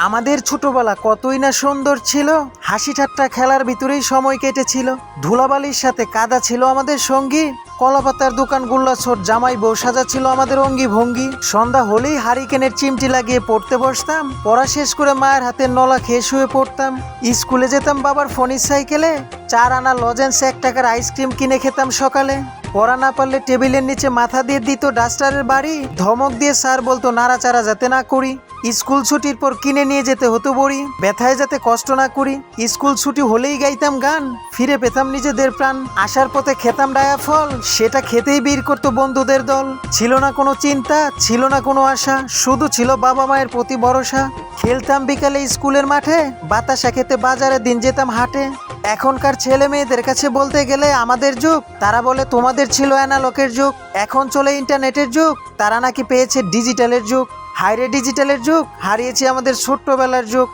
আমাদের ছোটবেলা কতই না সুন্দর ছিল। হাসি ঠাট্টা খেলার ভিতরেই সময় কেটেছিল। ধুলাবালির সাথে কাদা ছিল আমাদের সঙ্গী। কলাপাতার দোকান গুল্লা ছোট জামাই বউ সাজা ছিল আমাদের অঙ্গি ভঙ্গি। সন্ধ্যা হলেই হারিকেনের চিমটি লাগিয়ে পড়তে বসতাম। পড়া শেষ করে মায়ের হাতের নলা খেয়ে শুয়ে পড়তাম। স্কুলে যেতাম বাবার ফোনির সাইকেলে। 4 আনা লজেন্স 1 টাকার আইসক্রিম কিনে খেতাম সকালে। পড়া না পারলে টেবিলের নিচে মাথা দিয়ে দিত ডাস্টারের বাড়ি। ধমক দিয়ে স্যার বলতো নাড়াচাড়া যাতে না করি। স্কুল ছুটির পর কিনে নিয়ে যেতে হতো বড়ি, ব্যথায় যাতে কষ্ট না করি। স্কুল ছুটি হলেই গাইতাম গান, ফিরে পেতাম নিজেদের প্রাণ। আসার পথে খেতাম ডায়া ফল, সেটা খেতেই বের করতো বন্ধুদের দল। ছিল না কোনো চিন্তা, ছিল না কোনো আশা, শুধু ছিল বাবা মায়ের প্রতি ভরসা। খেলতাম বিকালে স্কুলের মাঠে, বাতাসা খেতে বাজারে দিন যেতাম হাটে। এখনকার ছেলে মেয়েদের কাছে বলতে গেলে আমাদের যুগ, তারা বলে তোমাদের ছিল অ্যানালকের যুগ। এখন চলে ইন্টারনেটের যুগ, তারা নাকি পেয়েছে ডিজিটালের যুগ। হায়রে ডিজিটালের যুগ, হারিয়েছে আমাদের ছোট্টবেলার যুগ।